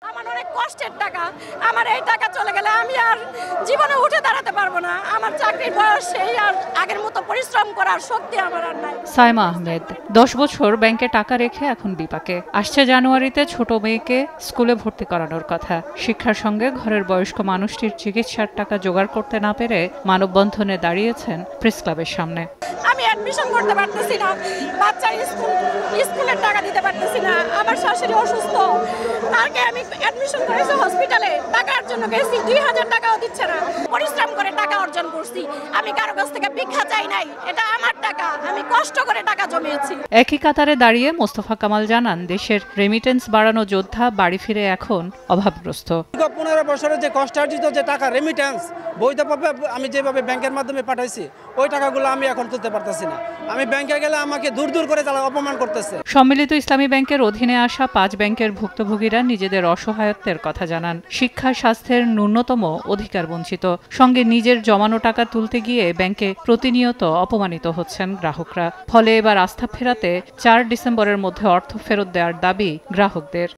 আমার অনেক কষ্টের টাকা, আমার এই টাকা চলে গেলে আমি আর জীবনে উঠে দাঁড়াতে পারবো না। আমার চাকরির বয়স সেই, আর আগের মতো পরিশ্রম করার শক্তি আমার আর নাই। সাইমা আহমেদ 10 বছর ব্যাংকে টাকা রেখে এখন বিপাকে। আসছে জানুয়ারিতে ছোট মেয়েকে স্কুলে ভর্তি করানোর কথা। শিক্ষার সঙ্গে ঘরের বয়স্ক মানুষটির চিকিৎসার টাকা জোগাড় করতে না পেরে মানববন্ধনে দাঁড়িয়েছেন প্রেস ক্লাবের সামনে। আমি অ্যাডমিশন করতে পারতেছি না, বাচ্চার স্কুলের টাকা দিতে পারতেছি না। আমার শাশুড়ি অসুস্থ, তাকে আমি অ্যাডমিশন করেছি হসপিটালে, টাকার জন্য গেছি, 2000 টাকাও দিচ্ছে না। পরিশ্রম করে টাকা অর্জন করছি, আমি কারো কাছ থেকে ভিক্ষা চাই নাই। এটা আমার টাকা, আমি কষ্ট করে টাকা জমিয়েছি। একই কাতারে দাঁড়িয়ে মোস্তফা কামাল জানান, দেশের রেমিটেন্স বাড়ানো যোদ্ধা বাড়ি ফিরে এখন অভাবগ্রস্ত। 15 বছরের যে কষ্টার্জিত যে টাকা রেমিটেন্স বৈধভাবে আমি যেভাবে ব্যাংকের মাধ্যমে পাঠাইছি, ওই টাকাগুলো আমি এখন তুলতে পারতেছি না। আমি ব্যাংকে গেলে আমাকে দূর দূর করে তারা অপমান করতেছে। সম্মিলিত ইসলামী ব্যাংকের অধীনে আসা 5 ব্যাংকের ভুক্তভোগীরা নিজেদের অসহায়ত্বের কথা জানান। শিক্ষা, স্বাস্থ্যের ন্যূনতম অধিকার বঞ্চিত, সঙ্গে নিজের জমানো টাকা তুলতে গিয়ে ব্যাংকে প্রতিনিয়ত অপমানিত হচ্ছেন গ্রাহকরা। ফলে এবার আস্থা ফেরাতে 4 ডিসেম্বরের মধ্যে অর্থ ফেরত দেওয়ার দাবি গ্রাহকদের।